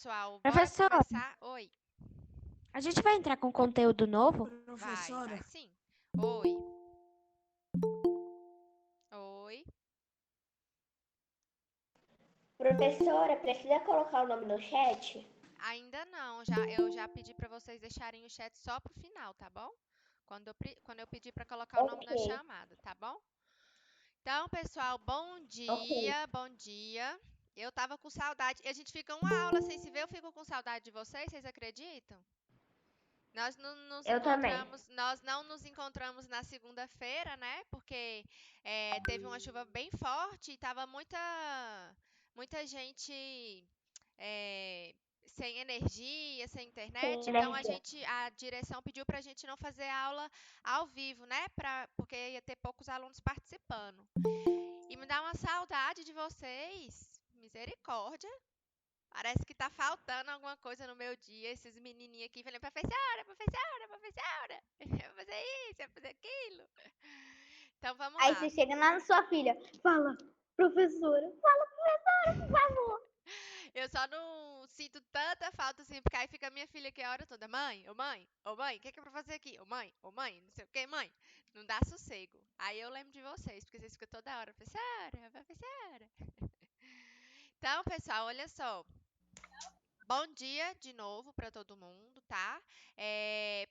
pessoal, bora Professor, começar? Oi, a gente vai entrar com conteúdo novo? vai Professora, sim. Oi, oi. Professora, precisa colocar o nome no chat? Ainda não, eu já pedi para vocês deixarem o chat só pro final, tá bom? Quando eu pedir para colocar o nome Ok, na chamada, tá bom? Então, pessoal, bom ok. dia, bom dia. Eu tava com saudade. A gente fica uma aula sem se ver, eu fico com saudade de vocês acreditam? Eu também. Nós não nos encontramos na segunda-feira, né? Porque teve uma chuva bem forte e tava muita gente é, sem energia, sem Sem internet. Então energia. a direção pediu para a gente não fazer aula ao vivo, né? Porque ia ter poucos alunos participando. E me dá uma saudade de vocês. Misericórdia. Parece que tá faltando alguma coisa no meu dia. Esses menininhos aqui falando, professora, professora, professora. Eu vou fazer isso, eu vou fazer aquilo. Então vamos Aí lá. você chega lá na sua filha, fala, professora, por favor. Eu só não sinto tanta falta assim, porque aí fica a minha filha aqui a hora toda. Mãe, ô mãe, ô mãe, o que é pra fazer aqui? Ô mãe, não sei o que, mãe. Não dá sossego. Aí eu lembro de vocês, porque vocês ficam toda hora, professora, professora. Então, pessoal, olha só. Bom dia de novo para todo mundo, tá?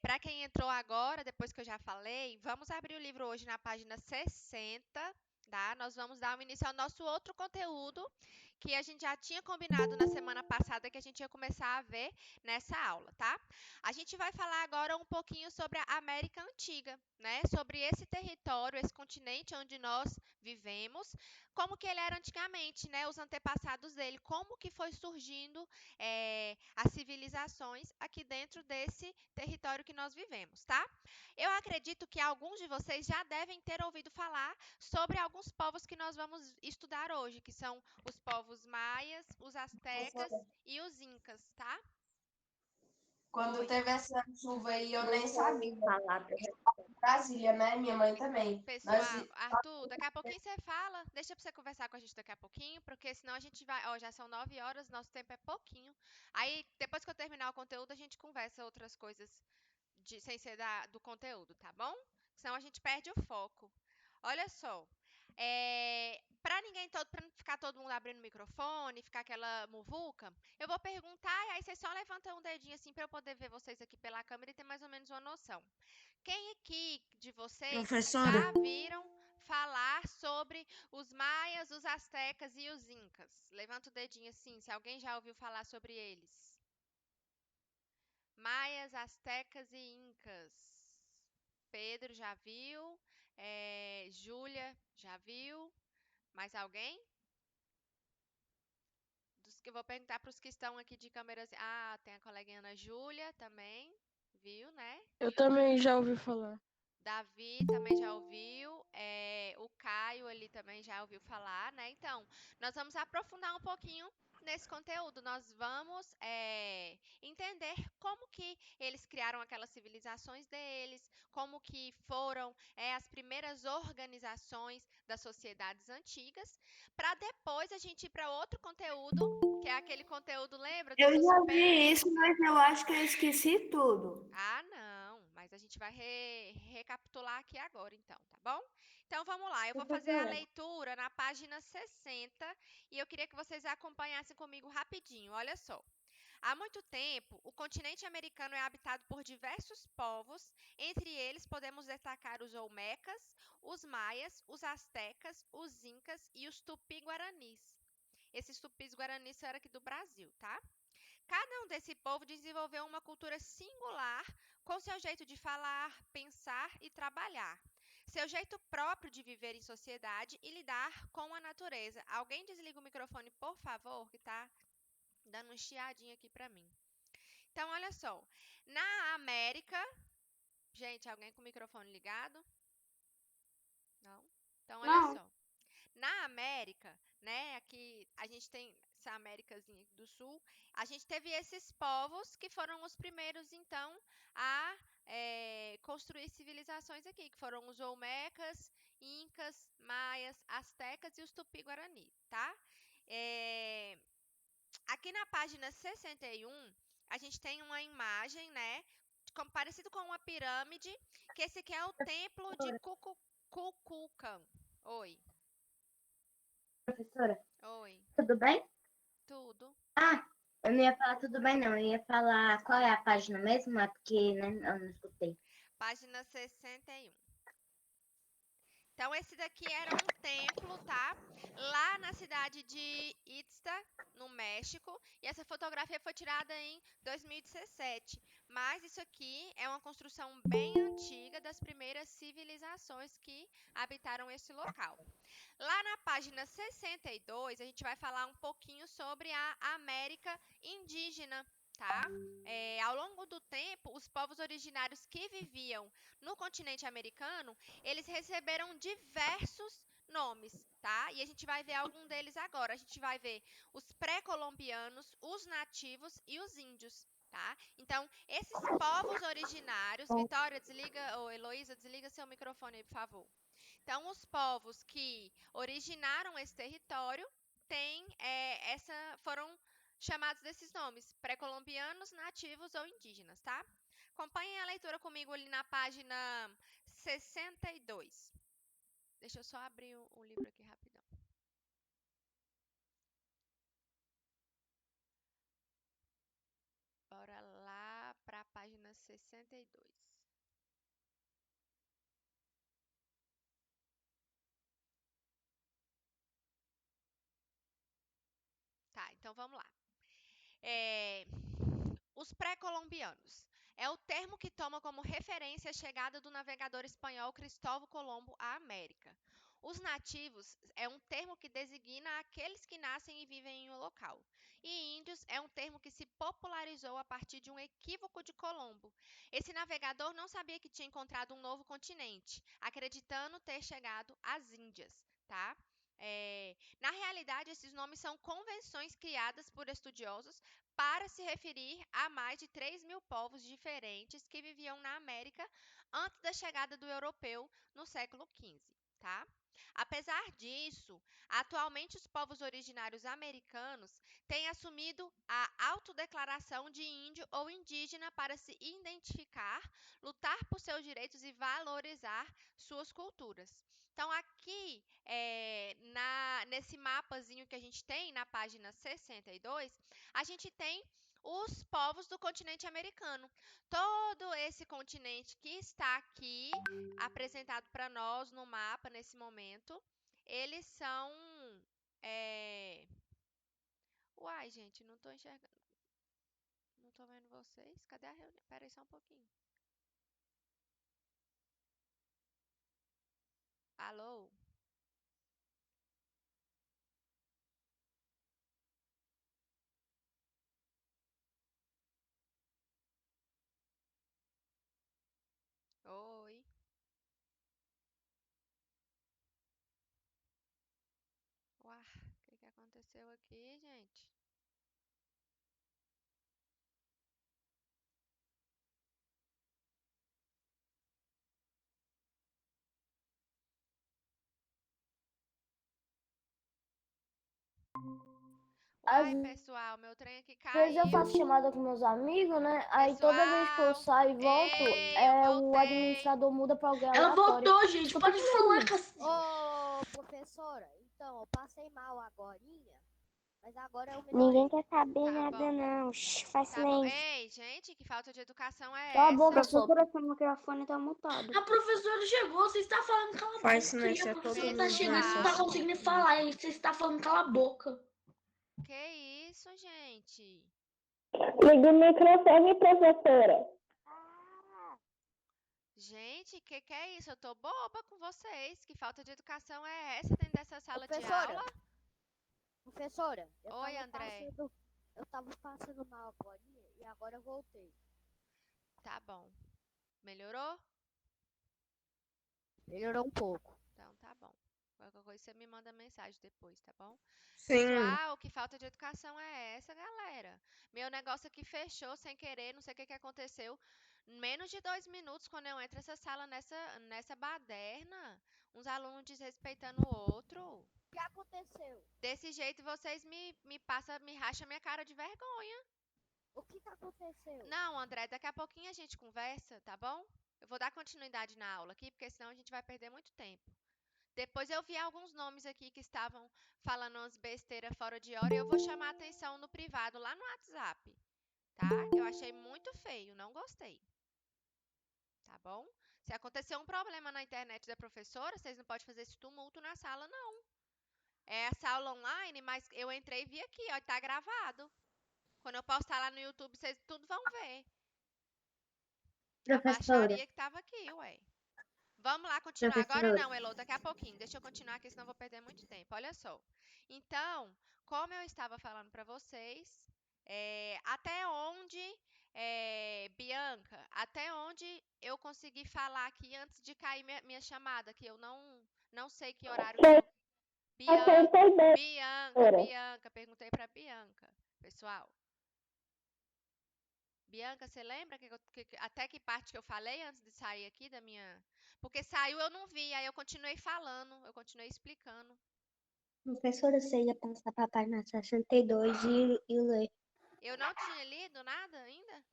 Para quem entrou agora, depois que eu já falei, vamos abrir o livro hoje na página 60, tá? Nós vamos dar um início ao nosso outro conteúdo que a gente já tinha combinado na semana passada que a gente ia começar a ver nessa aula, tá? A gente vai falar agora um pouquinho sobre a América Antiga, né? Sobre esse território, esse continente onde nós vivemos, como que ele era antigamente, né? Os antepassados dele, como que foi surgindo as civilizações aqui dentro desse território que nós vivemos, tá? Eu acredito que alguns de vocês já devem ter ouvido falar sobre alguns povos que nós vamos estudar hoje, que são os povos maias, os astecas professora, e os incas, tá? quando Oi. teve essa chuva aí, eu nem Nunca sabia. ouvi falar, professora. Brasília, né? Minha mãe também. Pessoal, Arthur, daqui a pouquinho você fala, deixa pra você conversar com a gente daqui a pouquinho, porque senão a gente vai, ó, já são 9 horas, nosso tempo é pouquinho. Aí, depois que eu terminar o conteúdo, a gente conversa outras coisas sem ser do conteúdo, tá bom? Senão a gente perde o foco. Olha só, para não ficar todo mundo abrindo o microfone, ficar aquela muvuca, eu vou perguntar e aí vocês só levantam um dedinho assim para eu poder ver vocês aqui pela câmera e ter mais ou menos uma noção. Quem aqui de vocês Professora, já viram falar sobre os maias, os astecas e os incas? Levanta o dedinho assim, se alguém já ouviu falar sobre eles. Maias, astecas e incas. Pedro já viu. Júlia já viu. Mais alguém? Eu vou perguntar para os que estão aqui de câmeras. Ah, tem a coleguinha Ana Júlia também. Viu, né? Eu também já ouvi falar. Davi também já ouviu, o Caio ali também já ouviu falar, né? Então, nós vamos aprofundar um pouquinho nesse conteúdo. Nós vamos entender como que eles criaram aquelas civilizações deles, como que foram as primeiras organizações das sociedades antigas, para depois a gente ir para outro conteúdo, que é aquele conteúdo, lembra, do eu já suspense? vi isso, mas eu acho que eu esqueci tudo. Ah, não, mas a gente vai recapitular aqui agora, então, tá bom? Então vamos lá, eu vou fazer a Professora, leitura na página 60 e eu queria que vocês acompanhassem comigo rapidinho. Olha só. Há muito tempo, o continente americano é habitado por diversos povos, entre eles podemos destacar os olmecas, os maias, os astecas, os incas e os tupi-guaranis. Esses tupis-guaranis eram aqui do Brasil, tá? Cada um desse povo desenvolveu uma cultura singular, com seu jeito de falar, pensar e trabalhar, seu jeito próprio de viver em sociedade e lidar com a natureza. Alguém desliga o microfone, por favor, que está dando um chiadinho aqui para mim. Então, olha só. Na América. Gente, alguém com o microfone ligado? Não? Então, olha Não. só. Na América, né, aqui a gente tem essa Américazinha do Sul, a gente teve esses povos que foram os primeiros, então, a construir civilizações aqui, que foram os olmecas, incas, maias, astecas e os tupi-guarani, tá? É, Aqui na página 61, a gente tem uma imagem, né? Parecido com uma pirâmide, que esse aqui é o templo de Kukulkan. Oi, Professora, oi, tudo bem? tudo. Ah, eu não ia falar tudo bem, não. Eu ia falar qual é a página mesmo, é porque né, eu não escutei. Página 61. Então, esse daqui era um templo, tá? Lá na cidade de Itzta, no México. E essa fotografia foi tirada em 2017. Mas isso aqui é uma construção bem antiga das primeiras civilizações que habitaram esse local. Lá na página 62, a gente vai falar um pouquinho sobre a América indígena, tá? Ao longo do tempo, os povos originários que viviam no continente americano, eles receberam diversos nomes, tá? E a gente vai ver algum deles agora. A gente vai ver os pré-colombianos, os nativos e os índios. Tá? Então, esses povos originários. Vitória, desliga, ou Heloísa, desliga seu microfone aí, por favor. Então, os povos que originaram esse território foram chamados desses nomes, pré-colombianos, nativos ou indígenas, tá? Acompanhem a leitura comigo ali na página 62. Deixa eu só abrir o livro aqui rapidão. Bora lá para a página 62. Tá, então vamos lá. Os pré-colombianos é o termo que toma como referência a chegada do navegador espanhol Cristóvão Colombo à América. Os nativos é um termo que designa aqueles que nascem e vivem em um local. E índios é um termo que se popularizou a partir de um equívoco de Colombo. Esse navegador não sabia que tinha encontrado um novo continente, acreditando ter chegado às Índias, tá? Na realidade, esses nomes são convenções criadas por estudiosos para se referir a mais de 3.000 povos diferentes que viviam na América antes da chegada do europeu no século XV. Tá? Apesar disso, atualmente os povos originários americanos têm assumido a autodeclaração de índio ou indígena para se identificar, lutar por seus direitos e valorizar suas culturas. Então, aqui, nesse mapazinho que a gente tem na página 62, a gente tem os povos do continente americano. Todo esse continente que está aqui apresentado para nós no mapa nesse momento, eles são. Uai, gente, não estou enxergando. Não estou vendo vocês. Cadê a reunião? Espera aí só um pouquinho. Alô? Oi? Uai, o que aconteceu aqui, gente? Uai, pessoal, meu trem aqui Às vezes eu caiu. faço chamada com meus amigos, né? Aí toda vez que eu Pessoal, saio e volto, ei, eu o voltei. administrador muda pra alguém Ela aleatório. voltou, gente. Pode falar, Ô, professora, então, eu passei mal agorinha, mas agora eu Ninguém melhorei. quer saber Tá nada, bom. não. Shh, faz Tá bom. silêncio. Ei, gente, que falta de educação é Cala a boca, essa? professora, seu microfone tá mutado. A professora chegou, você está falando cala a boca. Faz silêncio, E a é todo professora tá mundo chegando, não nessa tá Pessoal, sala. conseguindo falar. E você está falando cala a boca. que isso, gente? Liga o microfone, professora. Gente, que é isso? Eu tô boba com vocês. Que falta de educação é essa dentro dessa sala de Professora, aula? professora, Oi, André. Eu tava passando mal agorinha e agora eu voltei. Tá bom. Melhorou? Melhorou um pouco. Então tá bom. Qualquer coisa você me manda mensagem depois, tá bom? Sim. Pessoal, que falta de educação é essa, galera? Meu negócio aqui fechou sem querer, não sei o que aconteceu. Menos de 2 minutos quando eu entro nessa sala, nessa baderna. Uns alunos desrespeitando o outro. O que aconteceu? Desse jeito vocês me racham minha cara de vergonha. O que aconteceu? Não, André, daqui a pouquinho a gente conversa, tá bom? Eu vou dar continuidade na aula aqui, porque senão a gente vai perder muito tempo. Depois eu vi alguns nomes aqui que estavam falando umas besteiras fora de hora e eu vou chamar a atenção no privado lá no WhatsApp, tá? Eu achei muito feio, não gostei. Tá bom? Se acontecer um problema na internet da professora, vocês não podem fazer esse tumulto na sala, não. É essa aula online, mas eu entrei e vi aqui, ó, tá gravado. Quando eu postar lá no YouTube, vocês tudo vão ver. A Professora, baixaria que tava aqui, ué. Vamos lá continuar. Agora Professora. não, Elô, daqui a pouquinho. Deixa eu continuar aqui, senão eu vou perder muito tempo. Olha só. Então, como eu estava falando para vocês, até onde, Bianca, até onde eu consegui falar aqui antes de cair minha chamada, que eu não sei que horário que eu... Bianca, perguntei para Bianca, pessoal. Bianca, você lembra até que parte que eu falei antes de sair aqui da minha... Porque saiu eu não vi, aí eu continuei falando, eu continuei explicando. Professora, você ia passar para a página 62 e ler. Eu não tinha lido nada ainda?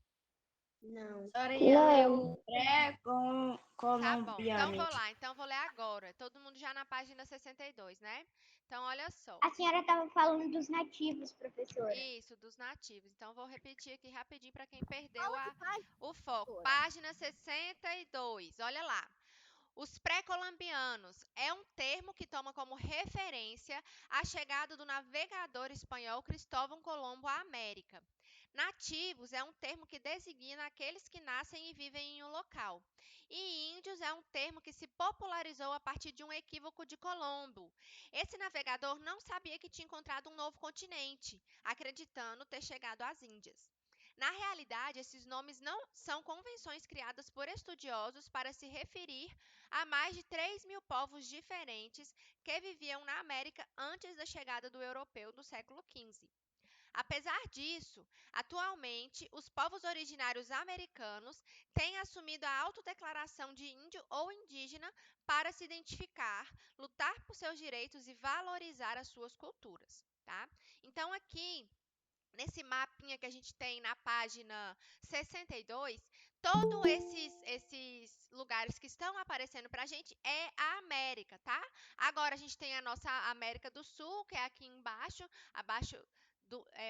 Não. A senhora ia ler Não. o Tá bom, então vou pré-colombianamente. lá, então vou ler agora. Todo mundo já na página 62, né? Então, olha só. A senhora estava falando dos nativos, professora. Isso, dos nativos. Então, vou repetir aqui rapidinho para quem perdeu Fala de paz, o foco. professora. Página 62, olha lá. Os pré-colombianos é um termo que toma como referência a chegada do navegador espanhol Cristóvão Colombo à América. Nativos é um termo que designa aqueles que nascem e vivem em um local. E índios é um termo que se popularizou a partir de um equívoco de Colombo. Esse navegador não sabia que tinha encontrado um novo continente, acreditando ter chegado às Índias. Na realidade, esses nomes não são convenções criadas por estudiosos para se referir a mais de 3.000 povos diferentes que viviam na América antes da chegada do europeu no século XV. Apesar disso, atualmente, os povos originários americanos têm assumido a autodeclaração de índio ou indígena para se identificar, lutar por seus direitos e valorizar as suas culturas, tá? Então, aqui nesse mapinha que a gente tem na página 62, todos esses lugares que estão aparecendo para a gente é a América, tá? Agora a gente tem a nossa América do Sul, que é aqui embaixo,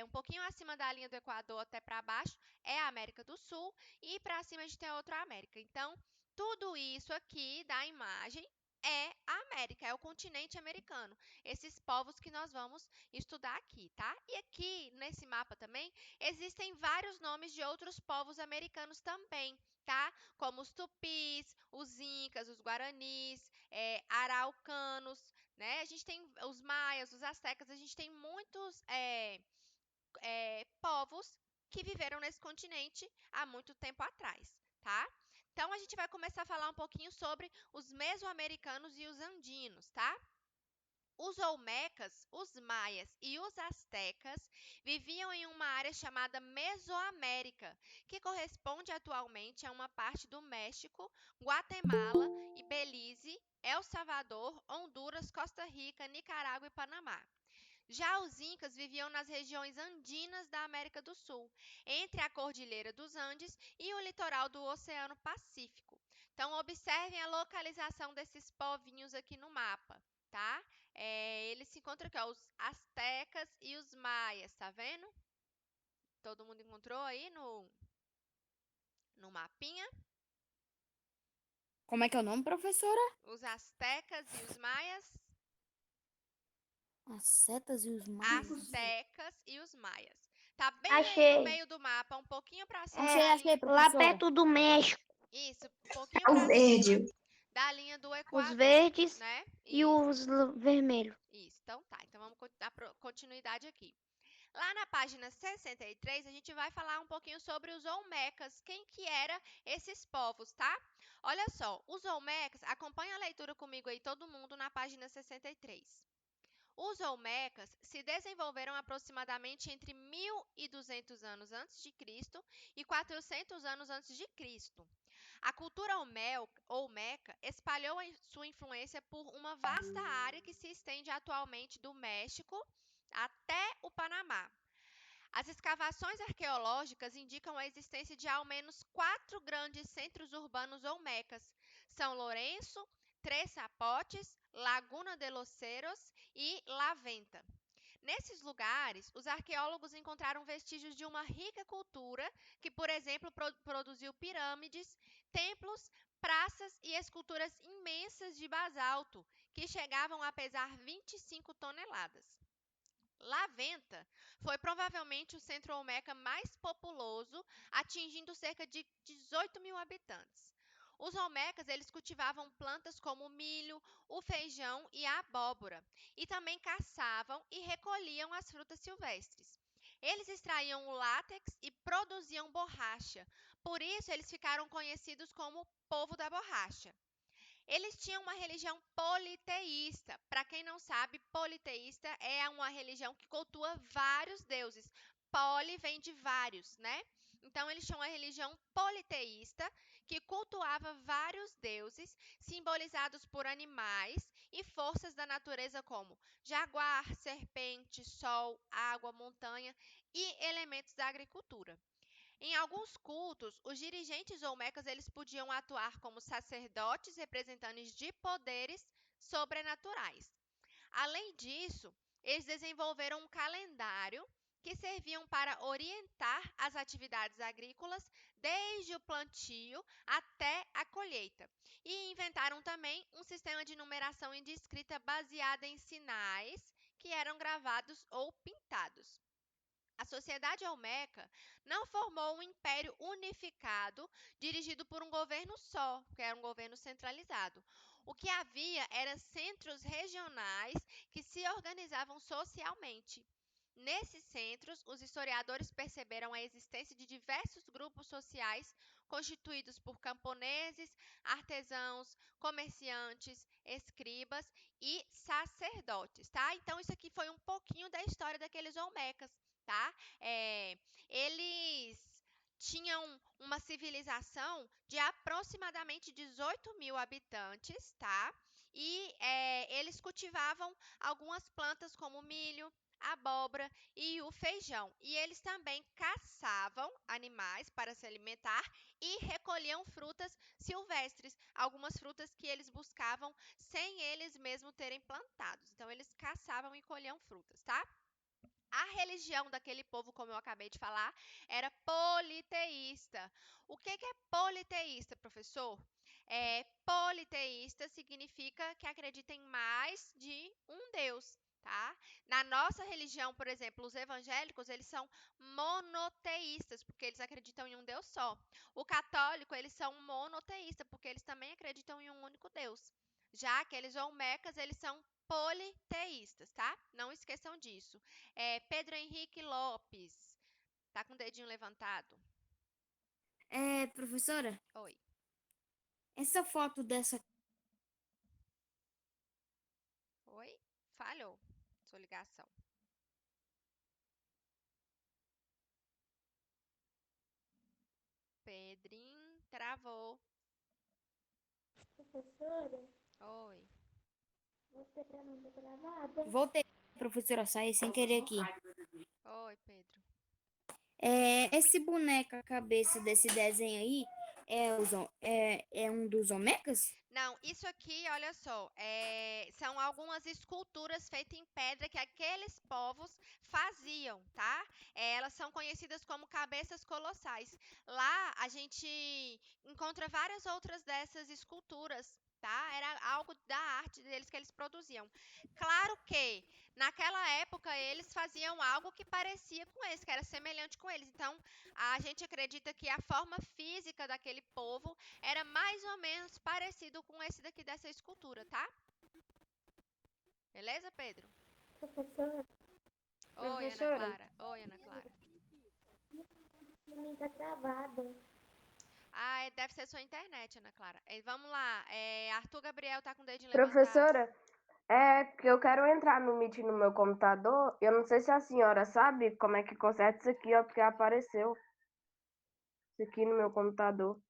um pouquinho acima da linha do Equador até para baixo, é a América do Sul, e para cima a gente tem a outra América. Então, tudo isso aqui da imagem é a América, é o continente americano. Esses povos que nós vamos estudar aqui, tá? E aqui nesse mapa também existem vários nomes de outros povos americanos também, tá? Como os tupis, os incas, os guaranis, araucanos, né? A gente tem os maias, os astecas, a gente tem muitos povos que viveram nesse continente há muito tempo atrás, tá? Então a gente vai começar a falar um pouquinho sobre os mesoamericanos e os andinos, tá? Os olmecas, os maias e os astecas viviam em uma área chamada Mesoamérica, que corresponde atualmente a uma parte do México, Guatemala e Belize, El Salvador, Honduras, Costa Rica, Nicarágua e Panamá. Já os incas viviam nas regiões andinas da América do Sul, entre a Cordilheira dos Andes e o litoral do Oceano Pacífico. Então, observem a localização desses povinhos aqui no mapa, tá? Eles se encontram aqui, ó, os astecas e os maias, tá vendo? Todo mundo encontrou aí no mapinha? Como é que é o nome, professora? Os astecas e os maias? As setas e os maias. Astecas e os maias. Tá bem Achei. aí no meio do mapa, um pouquinho pra cima da Achei, linha... professora. Lá perto do México, Isso, um pouquinho O pra verde. cima da linha do os Equador, verdes né? e os vermelhos. Isso, então tá. Então vamos dar continuidade aqui. Lá na página 63, a gente vai falar um pouquinho sobre os olmecas. Quem que eram esses povos, tá? Olha só, os olmecas, acompanha a leitura comigo aí, todo mundo, na página 63. Os olmecas se desenvolveram aproximadamente entre 1.200 anos antes de Cristo e 400 anos antes de Cristo. A cultura olmeca espalhou sua influência por uma vasta área que se estende atualmente do México até o Panamá. As escavações arqueológicas indicam a existência de ao menos 4 grandes centros urbanos olmecas: São Lourenço, Três Zapotes, Laguna de los Cerros e La Venta. Nesses lugares, os arqueólogos encontraram vestígios de uma rica cultura que, por exemplo, produziu pirâmides, templos, praças e esculturas imensas de basalto, que chegavam a pesar 25 toneladas. La Venta foi provavelmente o centro olmeca mais populoso, atingindo cerca de 18 mil habitantes. Os olmecas eles cultivavam plantas como o milho, o feijão e a abóbora, e também caçavam e recolhiam as frutas silvestres. Eles extraíam o látex e produziam borracha, por isso eles ficaram conhecidos como povo da borracha. Eles tinham uma religião politeísta. Para quem não sabe, politeísta é uma religião que cultua vários deuses. Poli vem de vários, né? Então, eles tinham uma religião politeísta que cultuava vários deuses, simbolizados por animais e forças da natureza como jaguar, serpente, sol, água, montanha e elementos da agricultura. Em alguns cultos, os dirigentes olmecas eles podiam atuar como sacerdotes representantes de poderes sobrenaturais. Além disso, eles desenvolveram um calendário que serviam para orientar as atividades agrícolas desde o plantio até a colheita. E inventaram também um sistema de numeração e de escrita baseada em sinais que eram gravados ou pintados. A sociedade olmeca não formou um império unificado dirigido por um governo só, que era um governo centralizado. O que havia eram centros regionais que se organizavam socialmente. Nesses centros, os historiadores perceberam a existência de diversos grupos sociais constituídos por camponeses, artesãos, comerciantes, escribas e sacerdotes, tá? Então, isso aqui foi um pouquinho da história daqueles olmecas, tá? Eles tinham uma civilização de aproximadamente 18 mil habitantes, tá? E eles cultivavam algumas plantas como milho, abóbora e o feijão. E eles também caçavam animais para se alimentar e recolhiam frutas silvestres, algumas frutas que eles buscavam sem eles mesmos terem plantados. Então, eles caçavam e colhiam frutas, tá? A religião daquele povo, como eu acabei de falar, era politeísta. O que é politeísta, professor? Politeísta significa que acredita em mais de um Deus, tá? Na nossa religião, por exemplo, os evangélicos, eles são monoteístas, porque eles acreditam em um Deus só. O católico, eles são monoteístas, porque eles também acreditam em um único Deus. Já aqueles olmecas, eles são politeístas, tá? Não esqueçam disso. Pedro Henrique Lopes, tá com o dedinho levantado? Professora, Oi. essa foto dessa. Oi? Falhou sua ligação. Pedrinho, travou. Professora, Oi. você pra mim tá gravada? Voltei, professora, saí sem querer aqui. Oi, Pedro. Esse boneco, a cabeça desse desenho aí, é um dos Omecas? Não, isso aqui, olha só, são algumas esculturas feitas em pedra que aqueles povos faziam, tá? Elas são conhecidas como cabeças colossais. Lá a gente encontra várias outras dessas esculturas, tá? Era algo da arte deles que eles produziam. Claro que naquela época eles faziam algo que parecia com eles, que era semelhante com eles. Então, a gente acredita que a forma física daquele povo era mais ou menos parecido com esse daqui dessa escultura, tá? Beleza, Pedro? Professora, Oi, Ana Professora. Clara. Oi, Ana Clara. pra mim tá gravada. Ah, deve ser sua internet, Ana Clara. Vamos lá. Arthur Gabriel tá com o dedinho levantado. Professora, porque eu quero entrar no Meet no meu computador. Eu não sei se a senhora sabe como é que conserta isso aqui, ó, porque apareceu isso aqui no meu computador.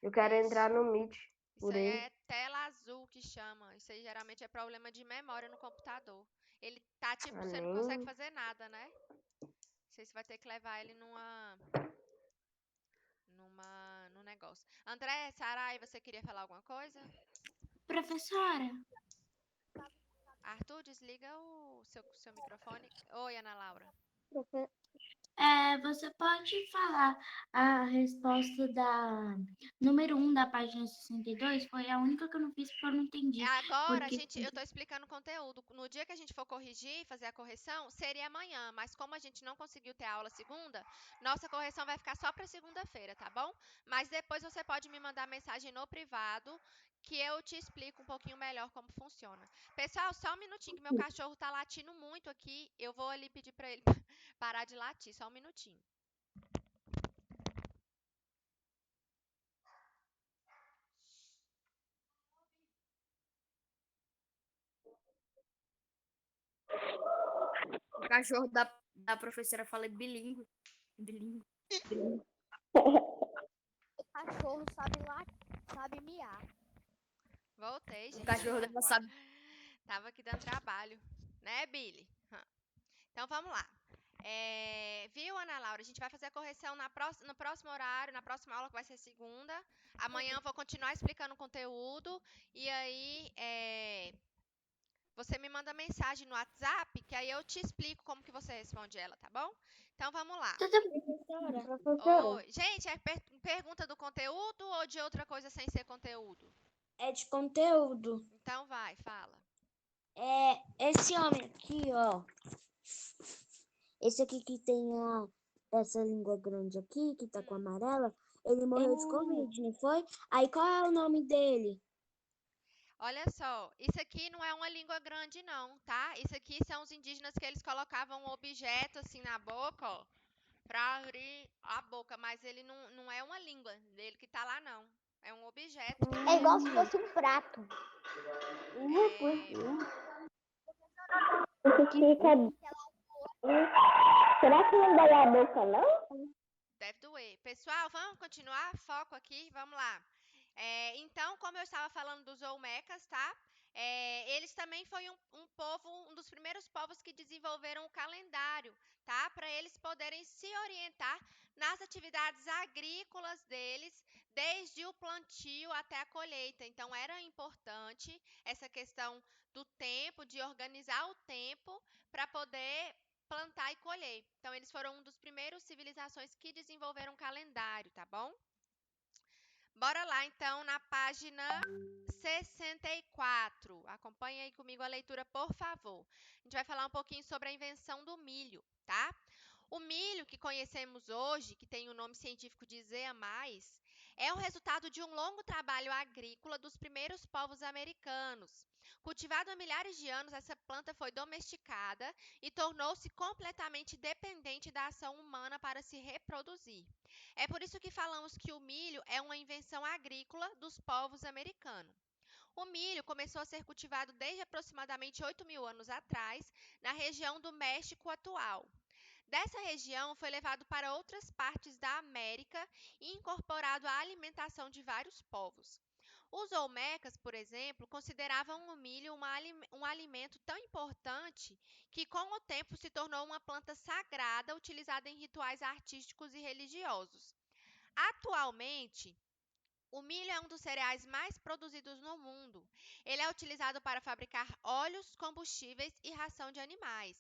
Eu quero entrar no Meet Isso por aí ele. é tela azul que chama. Isso aí geralmente é problema de memória no computador. Ele tá tipo, Ah, você não consegue nem. fazer nada, né? Não sei se vai ter que levar ele num negócio. André, Sarai, você queria falar alguma coisa? Professora, Arthur, desliga o seu microfone. Oi, Ana Laura. você pode falar a resposta da número 1 da página 62? Foi a única que eu não fiz porque eu não entendi. Agora, Porque eu tô explicando o conteúdo. No dia que a gente for corrigir, fazer a correção, seria amanhã. Mas como a gente não conseguiu ter aula segunda, nossa correção vai ficar só para segunda-feira, tá bom? Mas depois você pode me mandar mensagem no privado, que eu te explico um pouquinho melhor como funciona. Pessoal, só um minutinho, que meu cachorro tá latindo muito aqui. Eu vou ali pedir para ele parar de latir, só um minutinho. O cachorro da professora fala bilíngue. Bilíngue. O cachorro sabe miar. Voltei, O gente. cachorro dela sabe. Tava aqui dando trabalho, né, Billy? Então vamos lá. Viu, Ana Laura? A gente vai fazer a correção no próximo horário, na próxima aula, que vai ser segunda. Amanhã eu vou continuar explicando o conteúdo. E aí, você me manda mensagem no WhatsApp, que aí eu te explico como que você responde ela, tá bom? Então vamos lá. Professora, Oi. Gente, é pergunta do conteúdo ou de outra coisa sem ser conteúdo? É de conteúdo. Então vai, fala. Esse homem aqui, ó. Esse aqui que tem essa língua grande aqui, que tá com amarela, ele morreu de Covid, não foi? Aí qual é o nome dele? Olha só, isso aqui não é uma língua grande não, tá? Isso aqui são os indígenas que eles colocavam um objeto assim na boca, ó, pra abrir a boca, mas ele não é uma língua dele que tá lá não. É um objeto que É igual se fosse um prato. é, Será que não dói a boca, não? deve doer. Pessoal, vamos continuar? Foco aqui, vamos lá. Então, como eu estava falando dos Olmecas, tá? Eles também foi um povo, um dos primeiros povos que desenvolveram o calendário, tá? Para eles poderem se orientar nas atividades agrícolas deles, desde o plantio até a colheita. Então, era importante essa questão do tempo, de organizar o tempo para poder plantar e colher. Então, eles foram um dos primeiros civilizações que desenvolveram um calendário, tá bom? Bora lá, então, na página 64. Acompanhe aí comigo a leitura, por favor. A gente vai falar um pouquinho sobre a invenção do milho, tá? O milho que conhecemos hoje, que tem o nome científico de Zea mais, é o resultado de um longo trabalho agrícola dos primeiros povos americanos. Cultivado há milhares de anos, essa planta foi domesticada e tornou-se completamente dependente da ação humana para se reproduzir. É por isso que falamos que o milho é uma invenção agrícola dos povos americanos. O milho começou a ser cultivado desde aproximadamente 8.000 anos atrás, na região do México atual. Dessa região foi levado para outras partes da América e incorporado à alimentação de vários povos. Os olmecas, por exemplo, consideravam o milho um alimento tão importante que, com o tempo, se tornou uma planta sagrada utilizada em rituais artísticos e religiosos. Atualmente, o milho é um dos cereais mais produzidos no mundo. Ele é utilizado para fabricar óleos, combustíveis e ração de animais.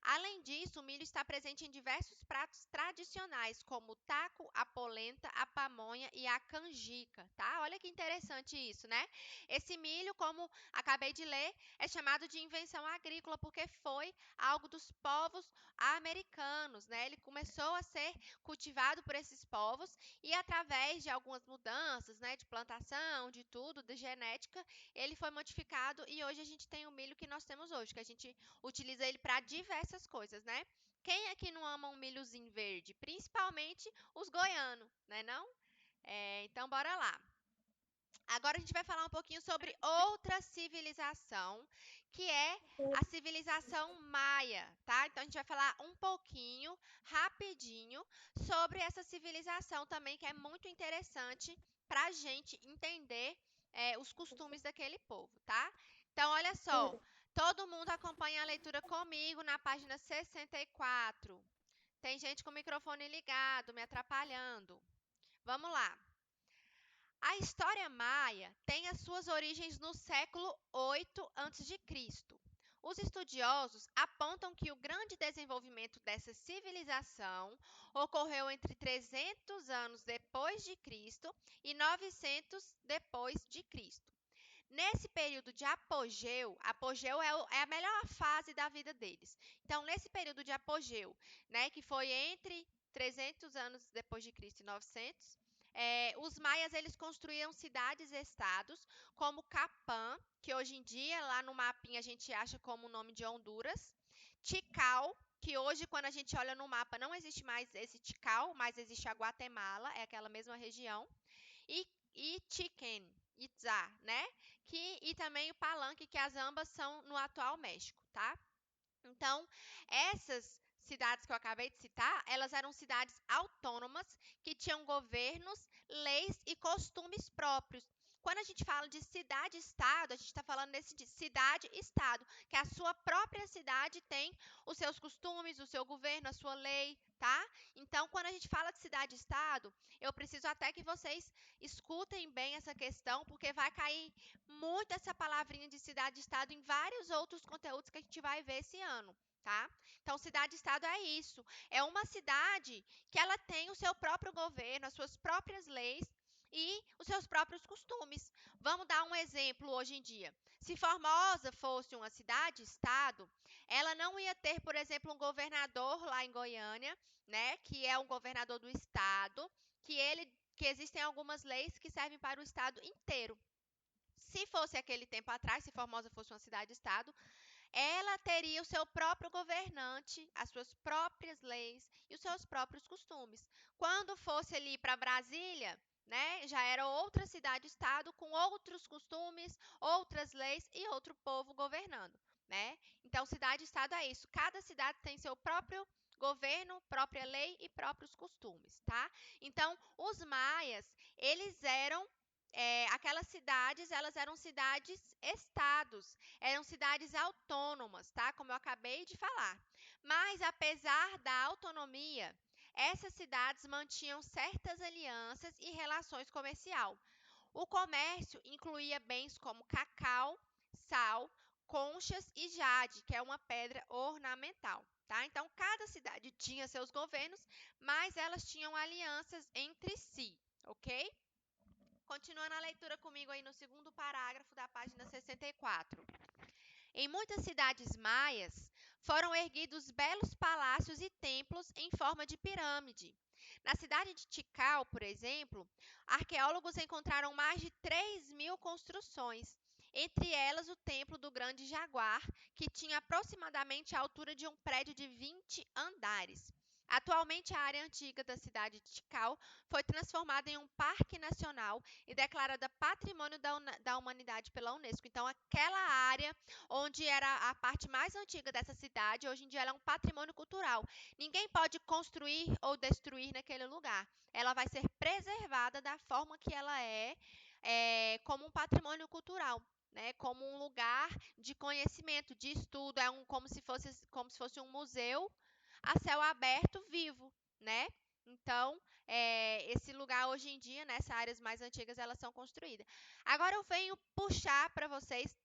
Além disso, o milho está presente em diversos pratos tradicionais, como o taco, a polenta, a pamonha e a canjica, tá? Olha que interessante isso, né? Esse milho, como acabei de ler, é chamado de invenção agrícola porque foi algo dos povos americanos, né? Ele começou a ser cultivado por esses povos e através de algumas mudanças, né, de plantação, de tudo, de genética, ele foi modificado e hoje a gente tem o milho que nós temos hoje, que a gente utiliza ele para diversas coisas, né? Quem é que não ama um milhozinho verde? Principalmente os goianos, né não? Então, bora lá. Agora a gente vai falar um pouquinho sobre outra civilização que é a civilização maia, tá? Então a gente vai falar um pouquinho, rapidinho, sobre essa civilização também, que é muito interessante para a gente entender os costumes daquele povo, tá? Então, olha só, todo mundo acompanha a leitura comigo na página 64. Tem gente com o microfone ligado, me atrapalhando. Vamos lá. A história maia tem as suas origens no século 8 a.C. Os estudiosos apontam que o grande desenvolvimento dessa civilização ocorreu entre 300 anos depois de Cristo e 900 depois de Cristo. Nesse período de apogeu, apogeu é a melhor fase da vida deles. Então, nesse período de apogeu, né, que foi entre 300 anos depois de Cristo e 900, os maias eles construíram cidades-estados como Capã, que hoje em dia lá no mapinha a gente acha como o nome de Honduras, Tikal, que hoje quando a gente olha no mapa não existe mais esse Tikal, mas existe a Guatemala, é aquela mesma região, e Chichen Itzá, né? E também o Palanque, que as ambas são no atual México, tá? Então, essas cidades que eu acabei de citar, elas eram cidades autônomas que tinham governos, leis e costumes próprios. Quando a gente fala de cidade-estado, a gente está falando de cidade-estado, que a sua própria cidade tem os seus costumes, o seu governo, a sua lei, tá? Então, quando a gente fala de cidade-estado, eu preciso até que vocês escutem bem essa questão, porque vai cair muito essa palavrinha de cidade-estado em vários outros conteúdos que a gente vai ver esse ano, tá? Então, cidade-estado é isso. É uma cidade que ela tem o seu próprio governo, as suas próprias leis e os seus próprios costumes. Vamos dar um exemplo hoje em dia. Se Formosa fosse uma cidade-estado, ela não ia ter, por exemplo, um governador lá em Goiânia, né, que é um governador do estado, que existem algumas leis que servem para o estado inteiro. Se fosse aquele tempo atrás, se Formosa fosse uma cidade-estado, ela teria o seu próprio governante, as suas próprias leis e os seus próprios costumes. Quando fosse ali para Brasília, né, já era outra cidade-estado com outros costumes, outras leis e outro povo governando, né? Então, cidade-estado é isso. Cada cidade tem seu próprio governo, própria lei e próprios costumes, tá? Então, os maias, eles eram aquelas cidades, elas eram cidades-estados, eram cidades autônomas, tá? Como eu acabei de falar. Mas, apesar da autonomia, essas cidades mantinham certas alianças e relações comerciais. O comércio incluía bens como cacau, sal, conchas e jade, que é uma pedra ornamental. Tá? Então, cada cidade tinha seus governos, mas elas tinham alianças entre si, ok? Continuando a leitura comigo aí no segundo parágrafo da página 64. Em muitas cidades maias, foram erguidos belos palácios e templos em forma de pirâmide. Na cidade de Tikal, por exemplo, arqueólogos encontraram mais de 3.000 construções, entre elas o Templo do Grande Jaguar, que tinha aproximadamente a altura de um prédio de 20 andares. Atualmente, a área antiga da cidade de Tikal foi transformada em um parque nacional e declarada Patrimônio da Humanidade pela Unesco. Então, aquela área onde era a parte mais antiga dessa cidade, hoje em dia ela é um patrimônio cultural. Ninguém pode construir ou destruir naquele lugar. Ela vai ser preservada da forma que ela como um patrimônio cultural. Né, como um lugar de conhecimento, de estudo, como se fosse um museu a céu aberto vivo, né? Então, esse lugar hoje em dia, nessas áreas mais antigas, elas são construídas. Agora eu venho puxar para vocês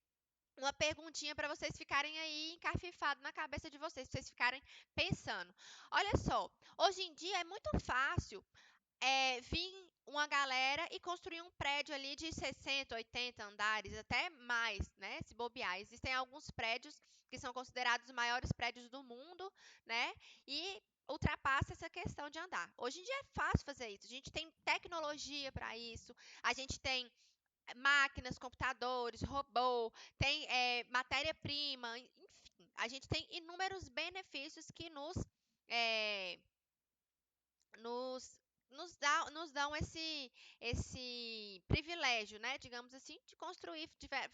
uma perguntinha para vocês ficarem aí encafifados na cabeça de vocês, para vocês ficarem pensando. Olha só, hoje em dia é muito fácil vir uma galera e construir um prédio ali de 60, 80 andares, até mais, né? Se bobear. Existem alguns prédios que são considerados os maiores prédios do mundo, né? E ultrapassa essa questão de andar. Hoje em dia é fácil fazer isso. A gente tem tecnologia para isso, a gente tem máquinas, computadores, robô, tem matéria-prima, enfim, a gente tem inúmeros benefícios que nos nos dão esse privilégio, né, digamos assim, de construir,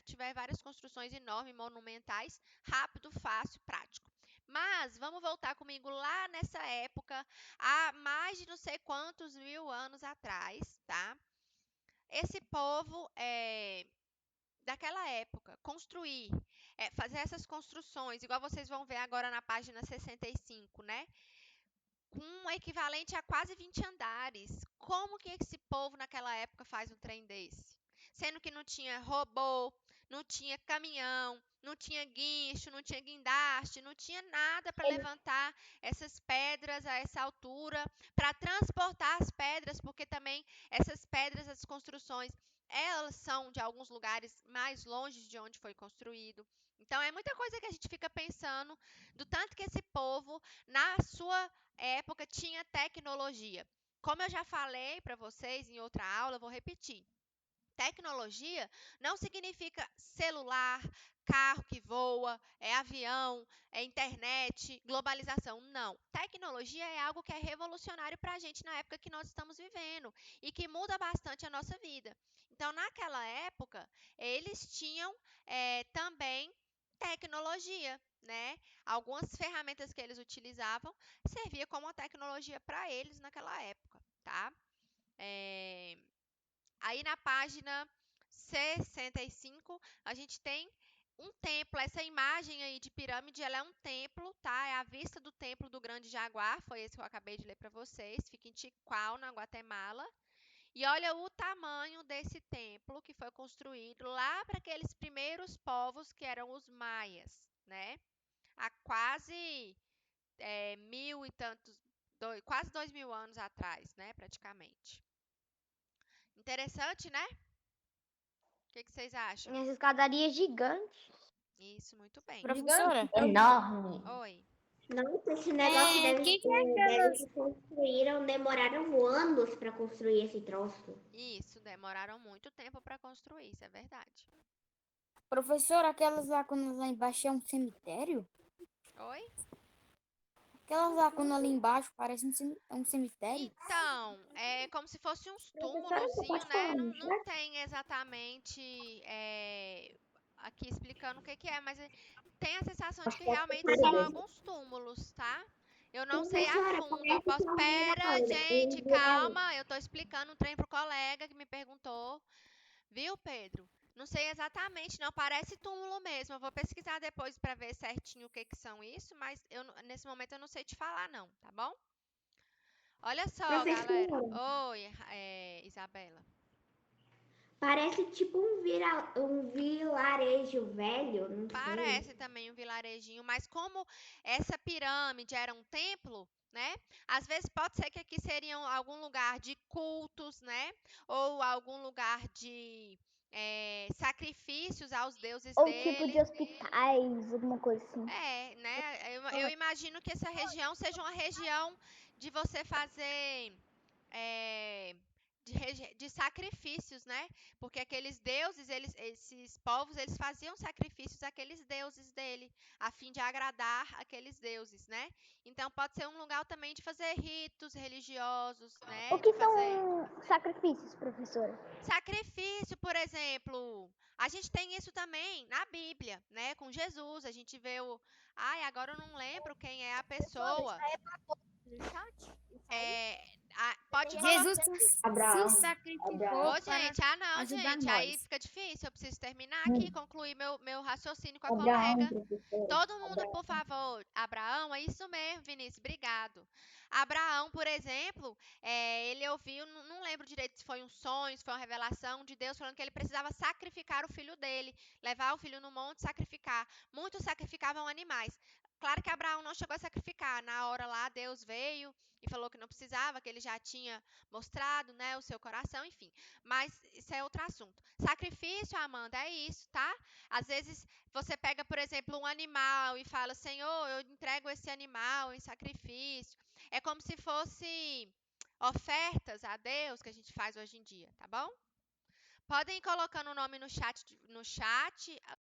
tiver várias construções enormes, monumentais, rápido, fácil, prático. Mas vamos voltar comigo lá nessa época, há mais de não sei quantos mil anos atrás, tá? Esse povo daquela época, construir, fazer essas construções, igual vocês vão ver agora na página 65, né? Com um equivalente a quase 20 andares. Como que esse povo naquela época faz um trem desse? Sendo que não tinha robô, não tinha caminhão, não tinha guincho, não tinha guindaste, não tinha nada para levantar essas pedras a essa altura, para transportar as pedras, porque também essas pedras, as construções, elas são de alguns lugares mais longe de onde foi construído. Então, é muita coisa que a gente fica pensando do tanto que esse povo, na sua época, tinha tecnologia. Como eu já falei para vocês em outra aula, eu vou repetir. Tecnologia não significa celular, carro que voa, avião, internet, globalização. Não. Tecnologia é algo que é revolucionário para a gente na época que nós estamos vivendo e que muda bastante a nossa vida. Então, naquela época, eles tinham também tecnologia, né? Algumas ferramentas que eles utilizavam servia como tecnologia para eles naquela época, tá? Aí na página 65, a gente tem um templo. Essa imagem aí de pirâmide, ela é um templo, tá? É a vista do templo do Grande Jaguar, foi esse que eu acabei de ler para vocês. Fica em Tikal, na Guatemala. E olha o tamanho desse templo que foi construído lá para aqueles primeiros povos que eram os maias, né? Há quase mil e tantos, quase 2000 anos atrás, né? Praticamente. Interessante, né? O que vocês acham? Essa escadaria gigante. Isso, muito bem. Professora, Enorme. Oi. Nossa, esse negócio deve que construíram, demoraram anos para construir esse troço. Isso, demoraram muito tempo para construir, isso é verdade. professora, aquelas lacunas lá embaixo é um cemitério? Oi? Aquelas lacunas ali embaixo parecem um cemitério? Então, é como se fosse uns Professora, você túmulozinho, pode né? falar no Não tem exatamente aqui explicando o que que é, mas tem a sensação de que realmente são alguns túmulos, tá? Eu não sei a Professora, fundo. Eu parece posso. uma Pera, gente, viral. calma. Eu tô explicando um trem pro colega que me perguntou. Viu, Pedro? Não sei exatamente, não. Parece túmulo mesmo. Eu vou pesquisar depois para ver certinho o que que são isso, mas nesse momento eu não sei te falar, não, tá bom? Olha só, galera. Professora, Oi, Isabela. parece tipo um vilarejo velho, não sei. Parece também um vilarejinho, mas como essa pirâmide era um templo, né? Às vezes pode ser que aqui seriam algum lugar de cultos, né? Ou algum lugar de sacrifícios aos deuses Ou dele. tipo de hospitais, alguma coisa assim. Né? Eu imagino que essa região seja uma região de você fazer de sacrifícios, né? Porque aqueles deuses, esses povos, eles faziam sacrifícios àqueles deuses dele, a fim de agradar aqueles deuses, né? Então pode ser um lugar também de fazer ritos religiosos, né? O que são sacrifícios, professora? Sacrifício, por exemplo, a gente tem isso também na Bíblia, né? Com Jesus, a gente vê Ai, agora eu não lembro quem é a pessoa. Pode colocar. Jesus Abraão. se sacrificou Ô, para gente, não, ajudar gente, aí nós. fica difícil. Eu preciso terminar aqui, concluir meu raciocínio com a Abraão, colega. professora. Todo mundo, por favor. Abraão, é isso mesmo, Vinícius, obrigado. Abraão, por exemplo, ele ouviu, não lembro direito se foi um sonho, se foi uma revelação de Deus falando que ele precisava sacrificar o filho dele, levar o filho no monte, sacrificar. Muitos sacrificavam animais. Claro que Abraão não chegou a sacrificar. Na hora lá, Deus veio e falou que não precisava, que ele já tinha mostrado, né, o seu coração, enfim. Mas isso é outro assunto. Sacrifício, Amanda, é isso, tá? Às vezes você pega, por exemplo, um animal e fala, Senhor, eu entrego esse animal em sacrifício. É como se fosse ofertas a Deus que a gente faz hoje em dia, tá bom? Podem ir colocando o nome no chat